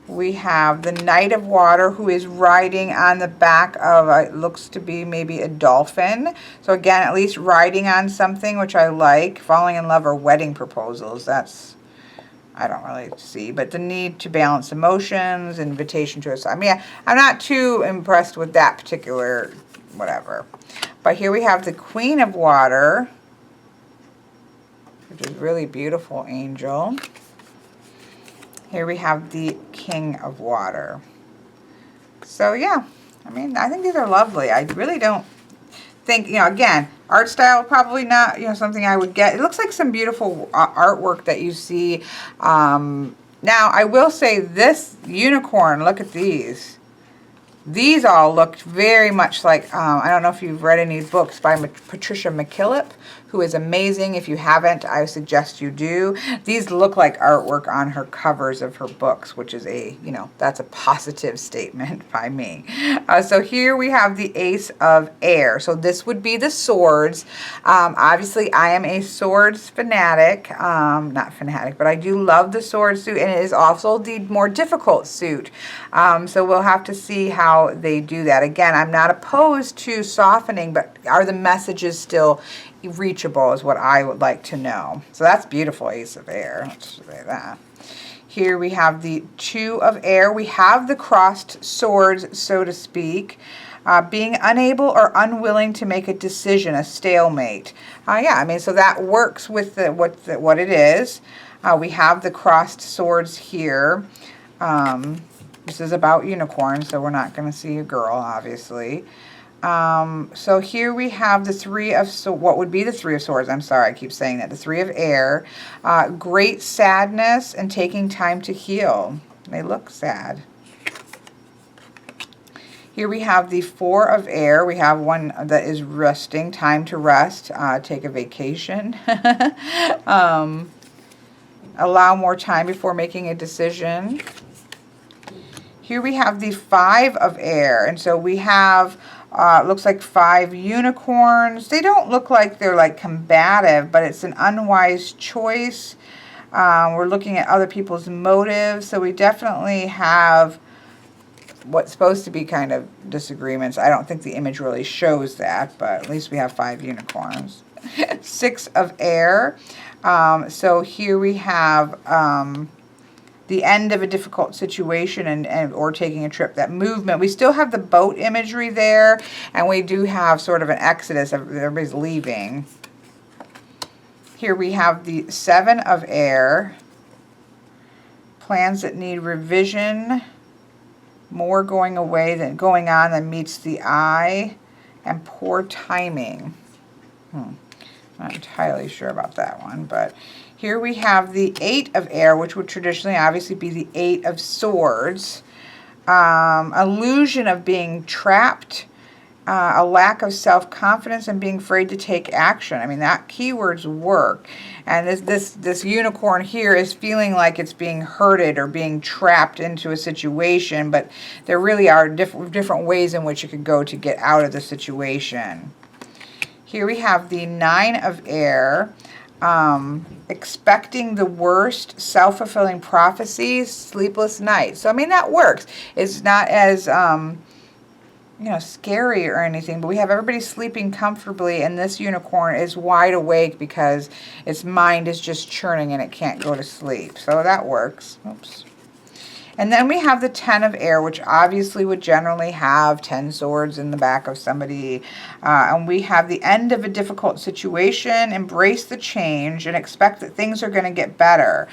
We have the Knight of Water, who is riding on the back of, it looks to be maybe a dolphin. So again, at least riding on something, which I like. Falling in love or wedding proposals, that's, I don't really see. But the need to balance emotions, invitation to I mean, I'm not too impressed with that particular whatever. But here we have the Queen of Water, which is really beautiful angel. Here we have the King of Water. So yeah, I mean, I think these are lovely. I really don't think, you know, again, art style probably not, you know, something I would get. It looks like some beautiful artwork that you see. Now, I will say this unicorn, look at these. These all looked very much like, I don't know if you've read any books by Patricia McKillip, who is amazing. If you haven't, I suggest you do. These look like artwork on her covers of her books, which is a, you know, that's a positive statement by me. So here we have the Ace of Air. So this would be the swords. Obviously, I am a swords fanatic. Not fanatic, but I do love the sword suit, and it is also the more difficult suit. So we'll have to see how they do that. Again, I'm not opposed to softening, but are the messages still reachable is what I would like to know. So that's beautiful, Ace of Air. Let's say that. Here we have the Two of Air. We have the crossed swords, so to speak. Being unable or unwilling to make a decision, a stalemate. Yeah, I mean, so that works with what it is. We have the crossed swords here. This is about unicorns, so we're not going to see a girl, obviously. So here we have the Three of, so what would be the Three of Swords? I'm sorry, I keep saying that. The Three of Air. Great sadness and taking time to heal. They look sad. Here we have the Four of Air. We have one that is resting, time to rest, take a vacation. Allow more time before making a decision. Here we have the Five of Air, and so we have, looks like 5 unicorns. They don't look like they're like combative, but it's an unwise choice. We're looking at other people's motives, so we definitely have what's supposed to be kind of disagreements. I don't think the image really shows that, but at least we have 5 unicorns. 6 of Air. So here we have the end of a difficult situation and or taking a trip, that movement. We still have the boat imagery there, and we do have sort of an exodus. Everybody's leaving. Here we have the Seven of Air. Plans that need revision. More going away than going on than meets the eye. And poor timing. Not entirely sure about that one, but here we have the Eight of Air, which would traditionally obviously be the Eight of Swords. Illusion of being trapped a lack of self-confidence and being afraid to take action. I mean, that keywords work. And this unicorn here is feeling like it's being hurted or being trapped into a situation, but there really are different ways in which it could go to get out of the situation. Here we have the 9 of Air, expecting the worst, self-fulfilling prophecies, sleepless nights. So, I mean, that works. It's not as, you know, scary or anything, but we have everybody sleeping comfortably, and this unicorn is wide awake because its mind is just churning and it can't go to sleep. So that works. Oops. And then we have the 10 of Air, which obviously would generally have 10 swords in the back of somebody. And we have the end of a difficult situation, embrace the change, and expect that things are going to get better.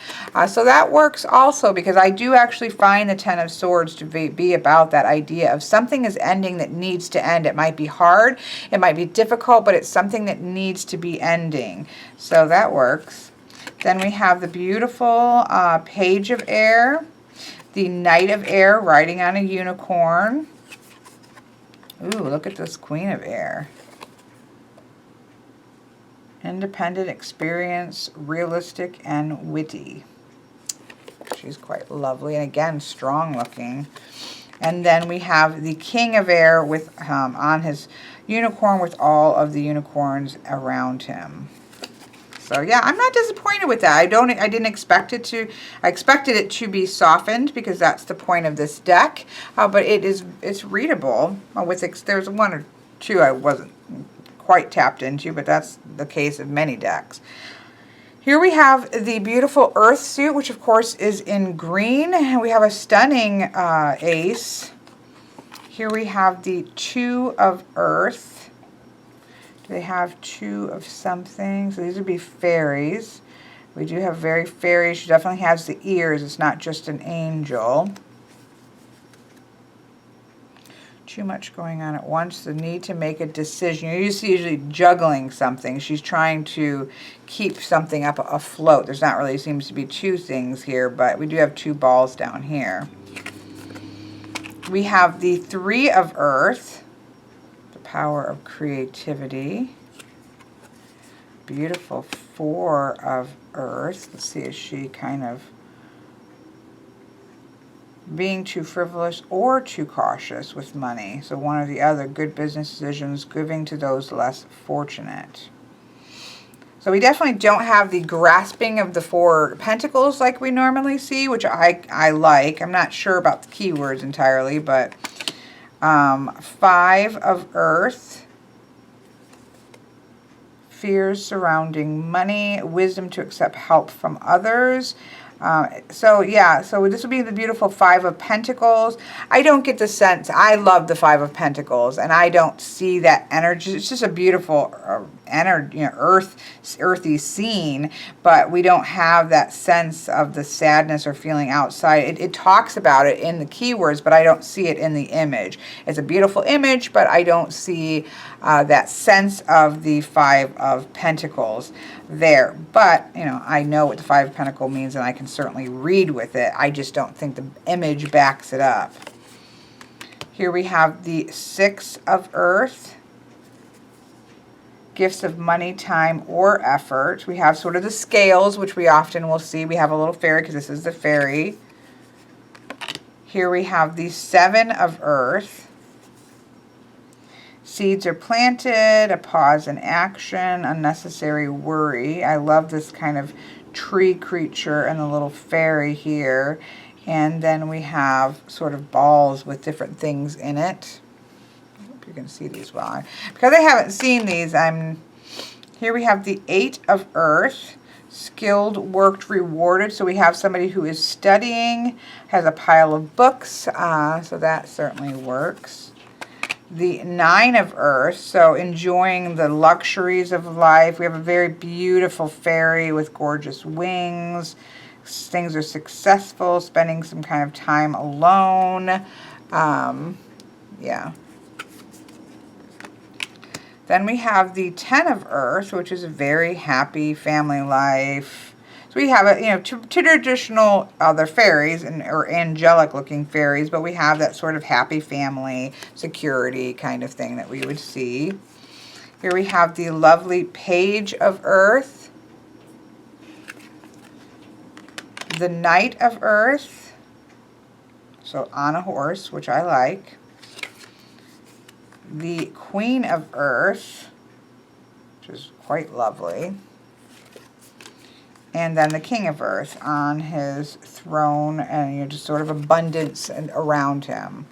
So that works also, because I do actually find the 10 of Swords to be about that idea of something is ending that needs to end. It might be hard, it might be difficult, but it's something that needs to be ending. So that works. Then we have the beautiful Page of Air. The Knight of Air riding on a unicorn. Ooh, look at this Queen of Air. Independent, experienced, realistic, and witty. She's quite lovely, and again, strong looking. And then we have the King of Air with on his unicorn with all of the unicorns around him. So yeah, I'm not disappointed with that. I didn't expect it to. I expected it to be softened because that's the point of this deck. But it's readable. There's one or two I wasn't quite tapped into, but that's the case of many decks. Here we have the beautiful Earth suit, which of course is in green. And we have a stunning ace. Here we have the 2 of Earth. They have 2 of something. So these would be fairies. We do have very fairies. She definitely has the ears. It's not just an angel. Too much going on at once. The need to make a decision. You're usually juggling something. She's trying to keep something up afloat. There's not really seems to be 2 things here, but we do have 2 balls down here. We have the 3 of Earth. Power of creativity. Beautiful 4 of Earth. Let's see, is she kind of being too frivolous or too cautious with money? So one or the other. Good business decisions, giving to those less fortunate. So we definitely don't have the grasping of the 4 pentacles like we normally see, which I like. I'm not sure about the keywords entirely, but 5 of Earth, fears surrounding money, wisdom to accept help from others. So yeah, so this would be the beautiful 5 of Pentacles. I don't get the sense, I love the 5 of Pentacles, and I don't see that energy. It's just a beautiful energy, you know, earthy scene, but we don't have that sense of the sadness or feeling outside. It talks about it in the keywords, but I don't see it in the image. It's a beautiful image, but I don't see that sense of the 5 of Pentacles there. But, you know, I know what the 5 of Pentacles means, and I can certainly read with it. I just don't think the image backs it up. Here we have the 6 of Earth. Gifts of money, time, or effort. We have sort of the scales, which we often will see. We have a little fairy because this is the fairy. Here we have the 7 of Earth. Seeds are planted, a pause in action, unnecessary worry. I love this kind of tree creature and the little fairy here. And then we have sort of balls with different things in it. You can see these well. Because I haven't seen these, here we have the 8 of Earth, skilled, worked, rewarded. So we have somebody who is studying, has a pile of books, so that certainly works. The 9 of Earth, so enjoying the luxuries of life. We have a very beautiful fairy with gorgeous wings. Things are successful, spending some kind of time alone. Yeah. Then we have the 10 of Earth, which is a very happy family life, So we have a, you know, two traditional other fairies or angelic looking fairies, but we have that sort of happy family, security kind of thing that we would see. Here we have the lovely Page of Earth, the Knight of Earth, so on a horse, which I like, the Queen of Earth, which is quite lovely, and then the King of Earth on his throne, and you know, just sort of abundance and around him.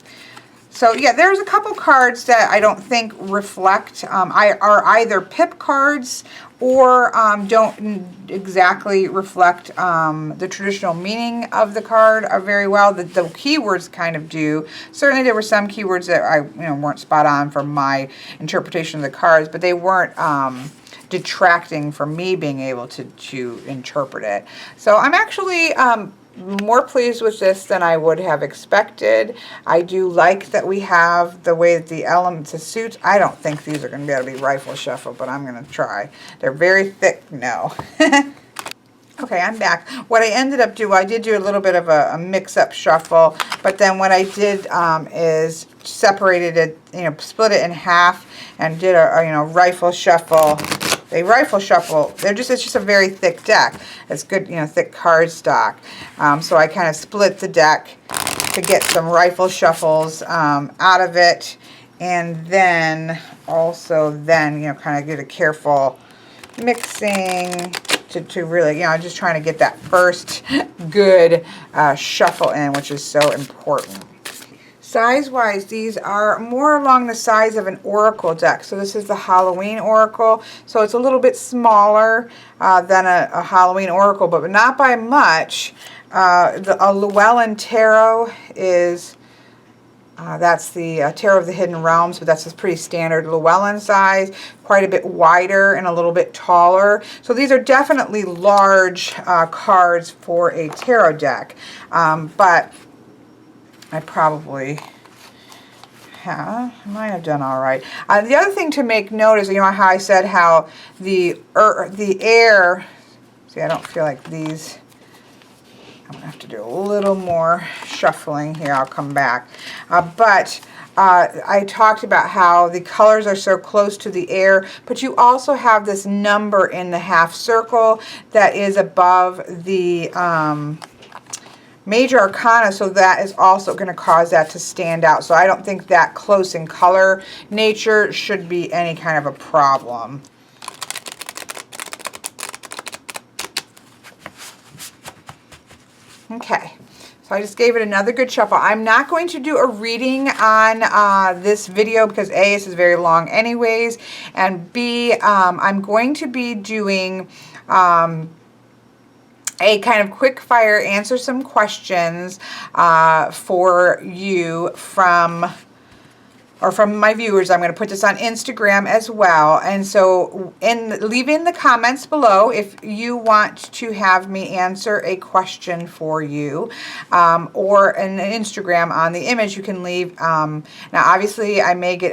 So yeah, there's a couple cards that I don't think reflect, are either pip cards or don't exactly reflect the traditional meaning of the card very well. The keywords kind of do. Certainly there were some keywords that weren't spot on for my interpretation of the cards, but they weren't detracting from me being able to interpret it. So I'm actually more pleased with this than I would have expected. I do like that we have the way that the elements of suits. I don't think these are going to be able to be rifle shuffle, but I'm going to try. They're very thick. No. Okay, I'm back. What I ended up doing, I did do a little bit of a mix-up shuffle, but then what I did is separated it, split it in half and did a rifle shuffle. They rifle shuffle. It's just a very thick deck. It's good, thick cardstock. So I kind of split the deck to get some rifle shuffles out of it, and then also kind of get a careful mixing to really, just trying to get that first good shuffle in, which is so important. Size-wise, these are more along the size of an oracle deck. So this is the Halloween oracle. So it's a little bit smaller than a Halloween oracle, but not by much. A Llewellyn Tarot is, that's the Tarot of the Hidden Realms, but that's a pretty standard Llewellyn size, quite a bit wider and a little bit taller. So these are definitely large cards for a tarot deck, but I probably might have done all right. The other thing to make note is, how I said how the air, see, I don't feel like these, I'm going to have to do a little more shuffling here. I'll come back. But I talked about how the colors are so close to the air, but you also have this number in the half circle that is above the major arcana, so that is also going to cause that to stand out. So I don't think that close in color nature should be any kind of a problem. Okay, so I just gave it another good shuffle. I'm not going to do a reading on this video because A, this is very long anyways, and B, I'm going to be doing a kind of quick fire, answer some questions for you from my viewers. I'm going to put this on Instagram as well. And so leave in the comments below if you want to have me answer a question for you, or an Instagram on the image you can leave. Now obviously I may get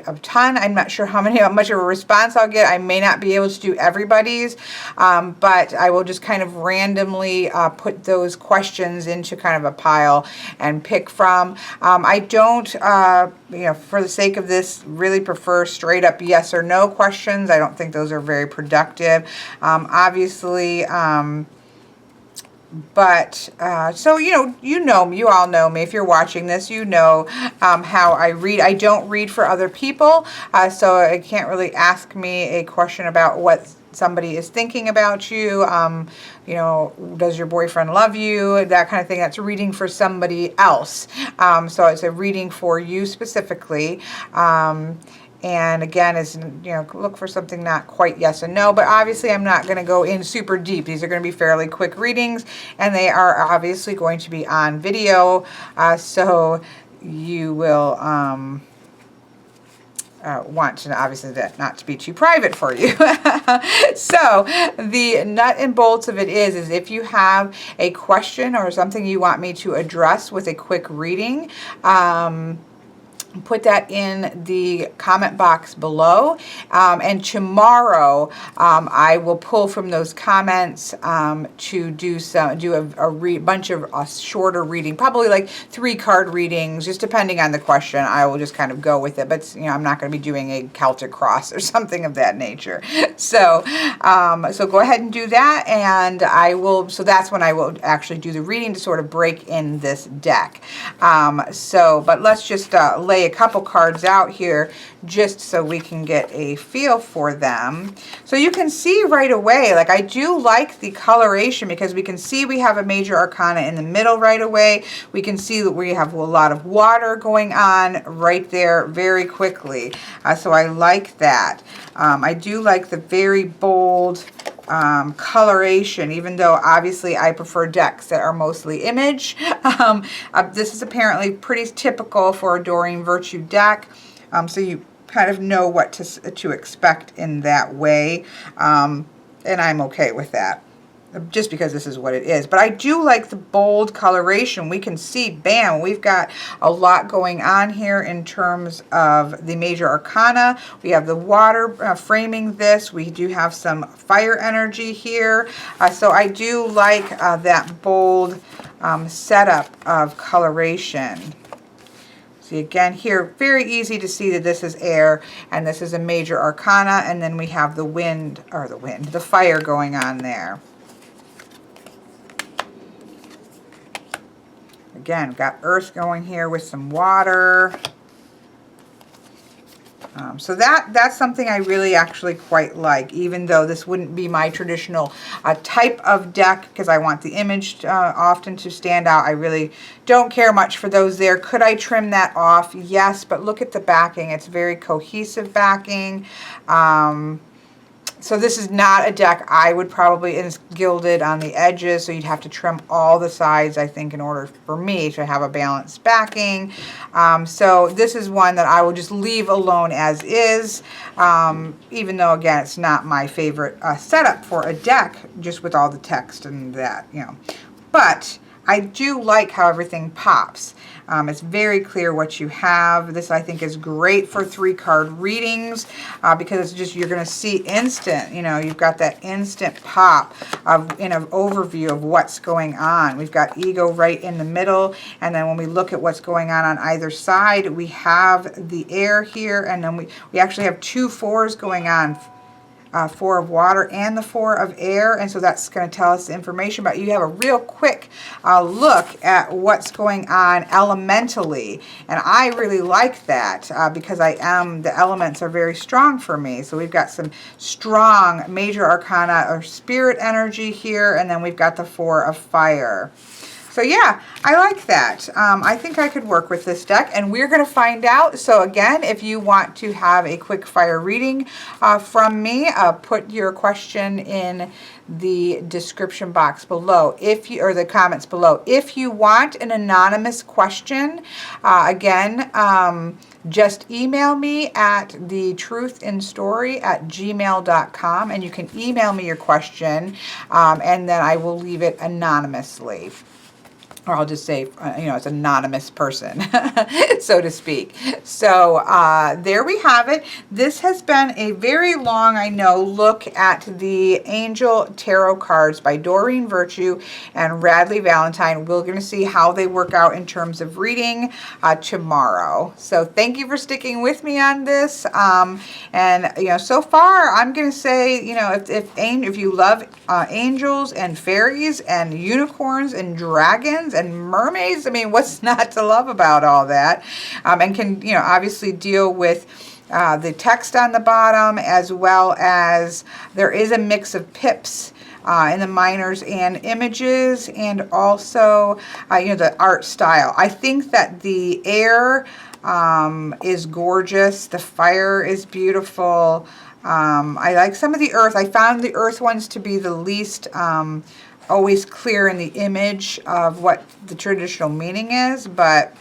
a ton. I'm not sure how much of a response I'll get. I may not be able to do everybody's, but I will just kind of randomly put those questions into kind of a pile and pick from. I don't, for the sake of this, really prefer straight up yes or no questions. I don't think those are very productive. Obviously, but so you all know me. If you're watching this, how I read. I don't read for other people, so it can't really ask me a question about what somebody is thinking about you. Does your boyfriend love you? That kind of thing. That's reading for somebody else. So it's a reading for you specifically. And again, look for something not quite yes and no, but obviously I'm not going to go in super deep. These are going to be fairly quick readings, and they are obviously going to be on video, so you will want to obviously that not to be too private for you. So the nut and bolts of it is if you have a question or something you want me to address with a quick reading, put that in the comment box below, and tomorrow I will pull from those comments to do a bunch of shorter reading, probably like 3 card readings, just depending on the question. I will just kind of go with it, but I'm not going to be doing a Celtic cross or something of that nature. So so go ahead and do that, and so that's when I will actually do the reading to sort of break in this deck. But let's just lay a couple cards out here just so we can get a feel for them. So you can see right away, like, I do like the coloration because we can see we have a major arcana in the middle right away. We can see that we have a lot of water going on right there very quickly. So I like that. I do like the very bold coloration, even though obviously I prefer decks that are mostly image. This is apparently pretty typical for a Doreen Virtue deck, so you kind of know what to expect in that way, and I'm okay with that, just because this is what it is. But I do like the bold coloration. We can see, bam, we've got a lot going on here in terms of the major arcana. We have the water framing this. We do have some fire energy here. So I do like that bold setup of coloration. See, again here, very easy to see that this is air and this is a major arcana, and then we have the fire going on there. Again, we've got earth going here with some water. So that's something I really actually quite like, even though this wouldn't be my traditional type of deck, because I want the image often to stand out. I really don't care much for those there. Could I trim that off? Yes, but look at the backing. It's very cohesive backing. So this is not a deck I would probably, and it's gilded on the edges, so you'd have to trim all the sides, I think, in order for me to have a balanced backing. So this is one that I will just leave alone as is, even though, again, it's not my favorite setup for a deck, just with all the text and that, But I do like how everything pops. It's very clear what you have. This, I think, is great for 3-card readings because it's just, you're going to see instant, you've got that instant pop in an overview of what's going on. We've got ego right in the middle, and then when we look at what's going on either side, we have the air here, and then we actually have 2 4s going on. 4 of water and the 4 of air, and so that's going to tell us the information. But you have a real quick look at what's going on elementally, and I really like that because the elements are very strong for me. So we've got some strong major arcana or spirit energy here, and then we've got the 4 of fire. So yeah, I like that. I think I could work with this deck, and we're going to find out. So again, if you want to have a quick fire reading from me, put your question in the description box below, or the comments below. If you want an anonymous question, again, just email me at thetruthinstory@gmail.com, and you can email me your question, and then I will leave it anonymously. Or I'll just say, it's an anonymous person, so to speak. So there we have it. This has been a very long, I know, look at the Angel Tarot cards by Doreen Virtue and Radleigh Valentine. We're going to see how they work out in terms of reading tomorrow. So thank you for sticking with me on this. And so far, I'm going to say, if you love angels and fairies and unicorns and dragons and mermaids, I mean, what's not to love about all that? And can, obviously deal with the text on the bottom, as well as there is a mix of pips in the minors and images, and also, the art style. I think that the air is gorgeous. The fire is beautiful. I like some of the earth. I found the earth ones to be the least always clear in the image of what the traditional meaning is, but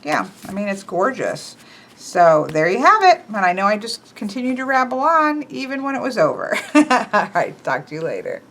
yeah, I mean, it's gorgeous. So there you have it. And I know I just continued to ramble on even when it was over. All right, talk to you later.